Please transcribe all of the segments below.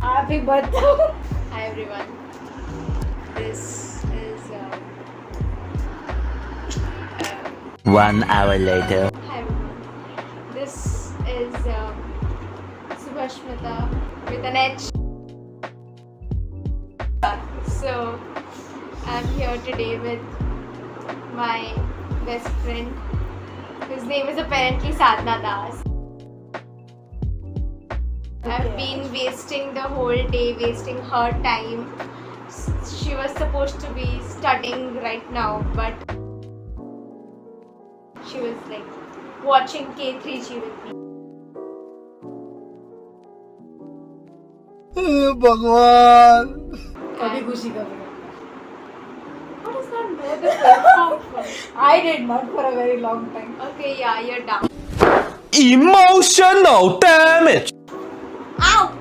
आप ही बताओ। Hi everyone. This is 1 hour later. hi everyone. This is Subhashmita with an H. So I'm here today with my best friend, whose name is apparently Sadhna Das. I've been wasting the whole day, wasting her time. She was supposed to be studying right now, but she was like watching K3G with me. भगवान कभी खुशी कभी What does that know the full form for? I did not for a very long time. Okay, yeah, you're dumb. emotional damage. Ow!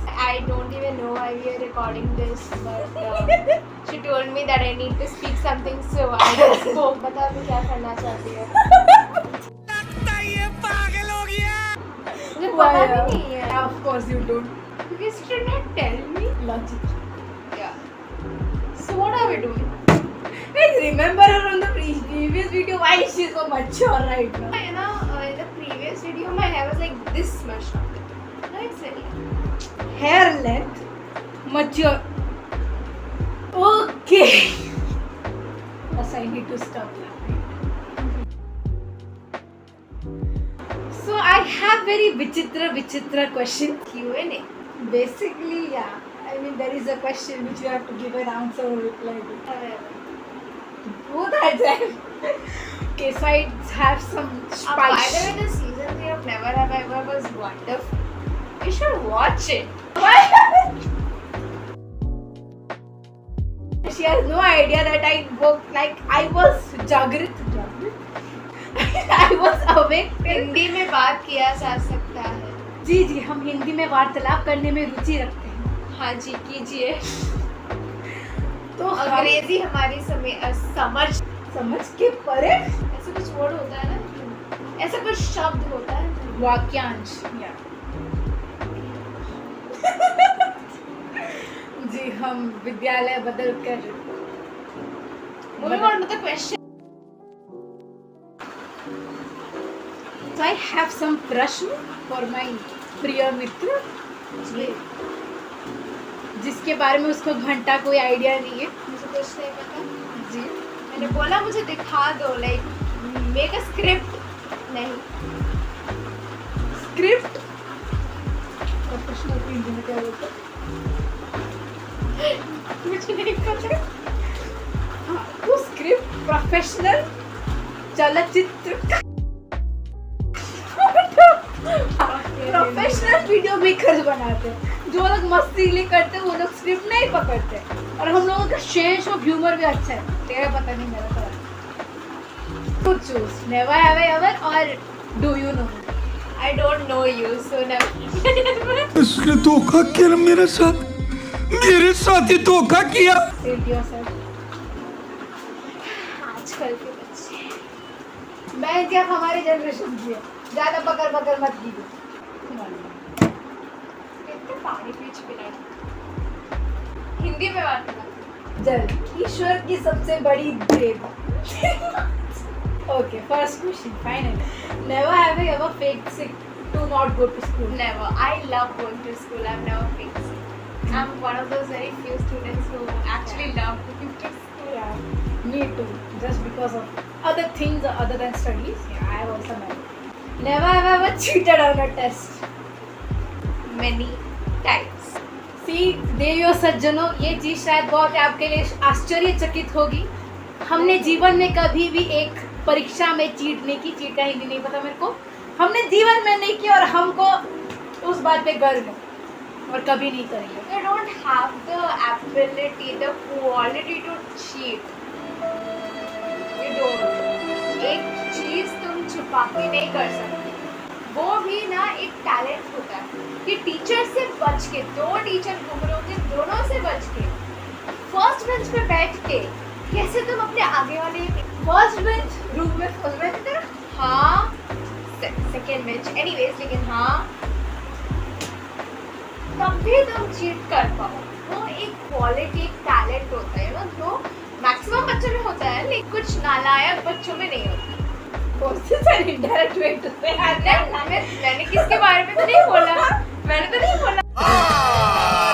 I don't even know why we are recording this, but she told me that I need to speak something, so I just spoke. बता तू क्या करना चाहती है? मुझे पता भी नहीं है. Of course you don't. Because you did not tell me. Logic. Yeah. So what are we doing? Like remember her on the previous video? Why is she so mature right now? You know, in the previous video, my hair was like this much long. Now it's very. Hair length, mature. Okay. Yes, I need to stop laughing. So I have very vichitra question. Q&A. Basically, yeah. I mean, there is a question which you have to give an answer or reply to. Do that then. Okay, so I have some By spice. the way, the season 3 of Never Have I Ever was wonderful. You should watch it. She has no idea that I worked like I was Jagrit. I was awake. Hindi में बात किया जा सकता है. जी जी, हम हिंदी में वार्तालाप करने में रुचि रखते हैं. हाँ जी, कीजिए. तो अंग्रेजी हमारी समझ के परे ऐसा कुछ वर्ड होता है ना, ऐसा कुछ शब्द होता है. वाक्यांश या जी, हम विद्यालय बदल कर Moving on to the question. So I have some प्रश्न for my प्रिय मित्र जिसके बारे में उसको घंटा कोई आइडिया नहीं है. मुझे कुछ नहीं पता. जी, मैंने बोला मुझे दिखा दो, लाइक मेक अ स्क्रिप्ट. नहीं. स्क्रिप्ट प्रोफेशनल हिंदी में क्या बोलते हैं? मुझे नहीं पता. हाँ, तो स्क्रिप्ट प्रोफेशनल चलचित्र प्रोफेशनल वीडियो मेकर्स बनाते हैं. जो लोग मस्ती लिए करते हैं वो लोग स्क्रिप्ट नहीं पकड़ते. और हम लोगों का सेंस ऑफ ह्यूमर भी अच्छा है. तेरा पता नहीं, मेरा तो to choose never have I ever or do you know. I don't know you, so never. इसने धोखा किया ना मेरे साथ ही धोखा किया. Set yourself. आजकल के बच्चे. मैं क्या हमारी जनरेशन की है. ज्यादा बकर मत कीजिए. कितने पानी पीछ पिला. हिंदी में बात करना. जल ईश्वर की सबसे बड़ी देव. Okay, first question, finally. Never have I ever faked sick to not go to school. Never. I love going to school. I've never faked it. I'm one of those very few students who actually love going to school. Yeah, me too. Just because of other things other than studies. Yeah, I have also never. Never have I ever cheated on a test. Many times. See, देवियों सज्जनों, ये चीज शायद बहुत आपके लिए आश्चर्यचकित होगी. हमने जीवन में कभी भी एक परीक्षा में चीट नहीं की. चीट का हिंदी नहीं पता मेरे को. हमने जीवन में नहीं की और हमको उस बात पे गर्व है और कभी नहीं करेंगे. You don't have the ability, the quality to cheat. You don't. एक चीज तुम छुपा के नहीं कर सकते. वो भी ना एक टैलेंट होता है कि टीचर से बच के, दो टीचर घूम रहे होंगे, दोनों से बच के फर्स्ट बेंच पे बैठ के कैसे तुम अपने आगे वाले फर्स्ट बेंच रूम में फर्स्ट बेंच पे हाँ सेकेंड बेंच एनीवेज, लेकिन हाँ तब भी तुम चीट कर पाओ। वो एक क्वालिटी, एक टैलेंट होता है ना, जो मैक्सिमम बच्चों में होता है लेकिन कुछ नालायक बच्चों में नहीं होता। इनडायरेक्ट वे टू से मैंने किसके बारे में तो नहीं बोला, मैंने तो नहीं बोला।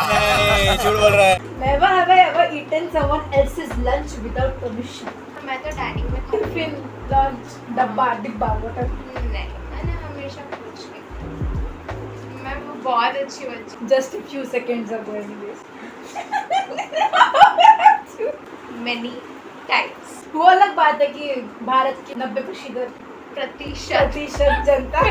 नहीं, झूठ बोल रहा है। Never have I ever eaten someone else's lunch without permission. मैं तो डाइनिंग में खाती Tiffin, lunch, डब्बा, डिब्बा, whatever. हूँ। नहीं, मैंने हमेशा पूछ के, मैं वो बहुत अच्छी बच्ची। Just a few seconds ago, anyways. Many times। वो अलग बात है कि भारत की 90% प्रतिशत जनता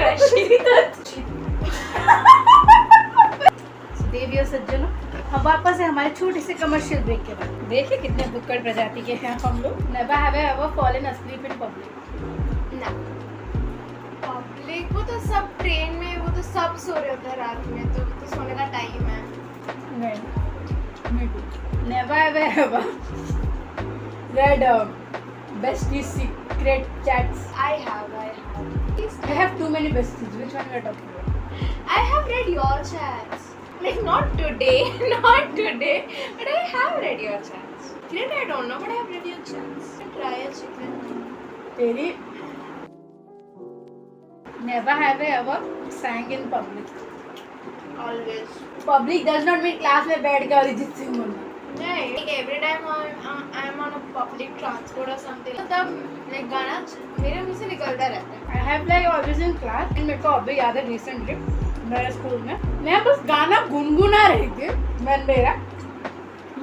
देवी और सज्जनों, हम वापस है हमारे छोटे से कमर्शियल ब्रेक के बाद। देखिए कितने बुक्कड़ प्रजाति के हैं हम लोग। Never have I ever fallen asleep in public. ना पब्लिक, वो तो सब ट्रेन में, वो तो सब सो रहे होते हैं रात में, तो सोने का टाइम है। नहीं, never have I ever read besties secret chats. I have I have too many besties. Which one we are talking about? I have read your chats, like not today but I have read your chats. Secret I don't know, but I have read your chats. Try a secret. तेरी never have I ever sang in public. Always. Public does not mean class में बैठ के अरिजीत सिंह बोलना. नहीं, like every time I am on a public transport or something, तब like गाना मेरे मुंह से निकलता रहता है। I have like always in class. मेरे को अभी याद है recently मेरे स्कूल में मैं बस गाना गुनगुना रही थी।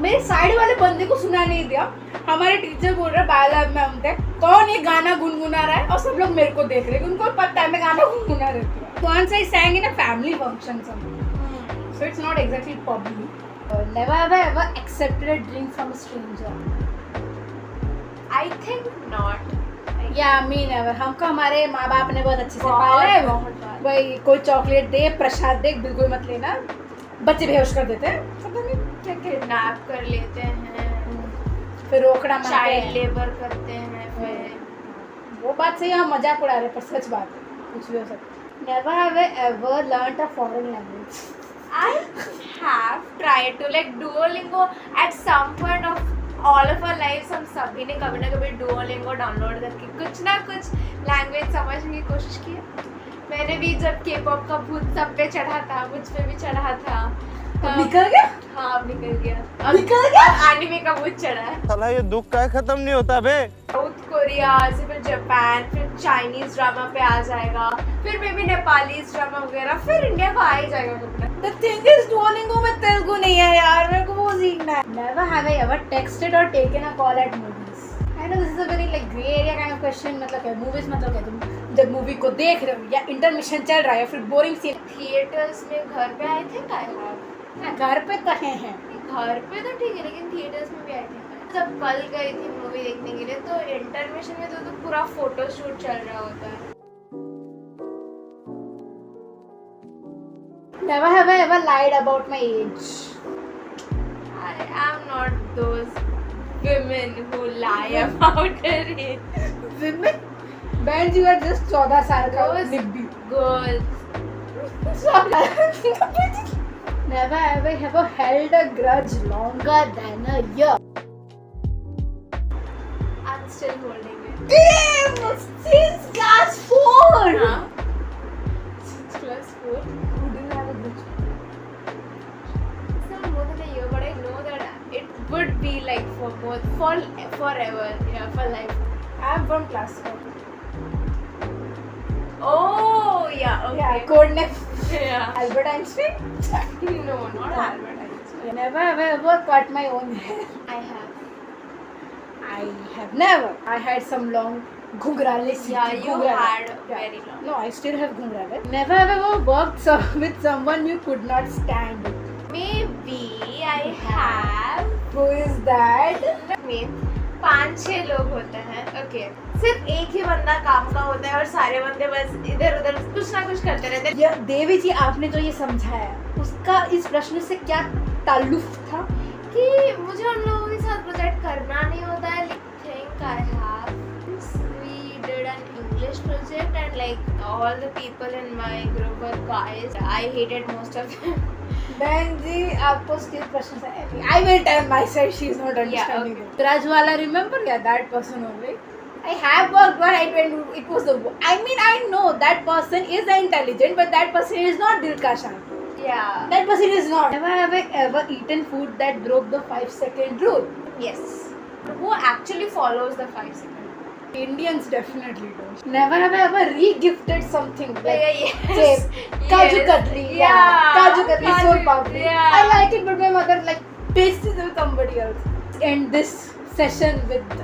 मेरे साइड वाले बंदे को सुना नहीं दिया। हमारे टीचर बोल रहे बायोलॉजी मैम थे, कौन ये गाना गुनगुना रहा है, और सब लोग मेरे को देख रहे हैं, उनको पता है मैं गाना गुनगुना रही थी। Once I sang in a family function somewhere. So it's not exactly public. Never have I ever accepted a drink from a stranger. I think not. Yeah, me never. हमको हमारे माँ बाप ने बहुत अच्छे से बहुत, पाला है। बहुत बार। भाई कोई चॉकलेट दे, प्रसाद दे, बिल्कुल मत लेना, बच्चे बेहोश कर देते हैं। पता नहीं क्या क्या किडनैप कर लेते हैं, फिर रोकड़ा मारते चाइल्ड हैं। लेबर करते हैं, फिर वो बात सही है, हम मजाक उड़ा रहे हैं, पर सच बात है, कुछ भी हो सकता है। Never have I ever learnt a foreign language. I have tried to like Duolingo at some point of all of our lives. हम सभी ने कभी ना कभी Duolingo डाउनलोड करके कुछ ना कुछ लैंग्वेज समझने की कोशिश की है। मैंने भी जब K-pop का भूत सब पे चढ़ा था, मुझ पे भी चढ़ा था। अब निकल गया? हाँ, अब निकल गया। निकल गया? एनिमे का भूत चढ़ा है। साला ये दुख का खत्म नहीं होता बे। साउथ कोरिया से फिर जापान, फिर चाइनीज ड्रामा पे आ जाएगा, फिर मे भी नेपाली ड्रामा वगैरह, फिर इंडिया को आ ही जाएगा कपड़ा। The thing is Duolingo में तेलुगु नहीं है यार, मेरे को वो सीखना है। Never have I ever texted or taken a call at movies. I know this is a very like gray area kind of question. मतलब क्या movies मतलब क्या, तुम जब मूवी को देख रहे हो या इंटरमिशन चल रहा है या फिर बोरिंग सीन थिएटर्स में, घर पे आई थिंक आई हैव। घर पे कहे हैं। घर पे तो ठीक है, लेकिन थिएटर्स में भी आई थिंक। जब कल गई थी मूवी देखने के लिए, तो इंटरमिशन में तो पूरा फोटो शूट चल रहा होता है। Never have I ever lied about my age. I am not those women who lie about their age. Women? Ben, you are just 14 साल का Those निब्बी। girls. Never have I ever held a grudge longer than a year. I'm still holding it. Damn! Since class 4! Huh? Since class 4? Who do you have a grudge? It's not more than a year, but I know that it would be like for forever, yeah, for life. I'm from class 4. Oh, yeah, okay. Yeah, code name Yeah. Albert Einstein. No, not Albert Einstein. Never have I ever cut my own hair. I have. I have never. I had some long घुंघराले C Yeah, you घुंघराले. had Yeah. very long. No, I still have घुंघराले. Never have ever worked with someone you could not stand. Maybe I have. Who is that? में 5 अच्छे लोग होते हैं. Okay, सिर्फ एक ही बंदा काम का होता है और सारे बंदे बस इधर उधर कुछ ना कुछ करते रहते हैं. ये देवी जी आपने जो ये समझाया उसका इस प्रश्न से क्या ताल्लुक था? कि मुझे उन लोगों के साथ प्रोजेक्ट करना नहीं होता है. Think I have we did an English project and like all the people in my group were guys. I hated most of them. बहन जी आपको स्किल प्रश्न से I will tell my side she is not understanding. Rajwala remember या that person only? I have worked, but I went. It was the. I mean, I know that person is intelligent, but that person is not Dilka Shah. Yeah. That person is not. Never have I ever eaten food that broke the 5-second rule. Yes. Who actually follows the 5 second? Indians definitely don't. Never have I ever re-gifted something like Yes. say, Kaju Yes. Katli. Yeah. Kaju Katli, so powerful. Yeah. I like it, but my mother like pastes it with somebody else. End this session with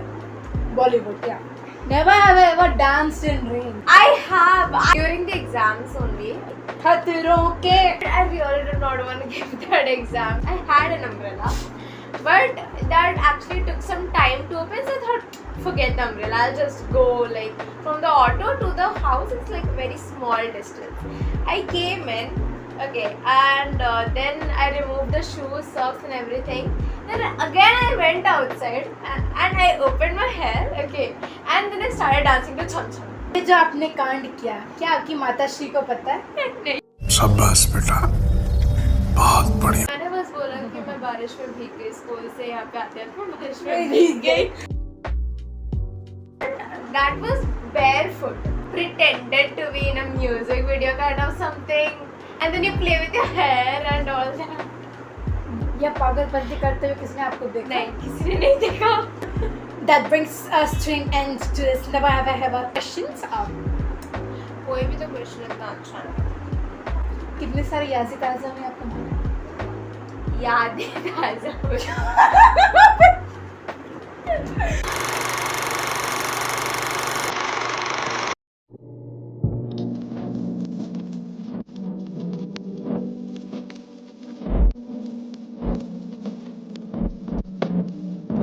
Bollywood. Yeah. Never have I ever danced in rain. I have during the exams only. खतरों के. I really did not want to give that exam. I had an umbrella, but that actually took some time to open. So I thought, forget the umbrella. I'll just go like from the auto to the house. It's like a very small distance. I came in, okay, and then I removed the shoes, socks, and everything. Then again I went outside and I opened my hair, okay, and then I started dancing to Chum Chum. ये जो आपने कांड किया क्या आपकी माता श्री को पता है? शाबाश बेटा, बहुत बढ़िया. मैंने बस बोला कि मैं बारिश में भीग गई. स्कूल से यहाँ पे आते हैं मैं बारिश में भीग गई. That was barefoot, pretended to be in a music video kind of something, and then you play with your hair and all that. ये पागलपंती करते हुए किसने आपको देखा? नहीं, किसी ने नहीं देखा. That brings us to an end to this. Never have I ever questions. कोई भी तो क्वेश्चन इतना अच्छा नहीं. कितने सारे याजिक आज़म हैं आपको? याद है.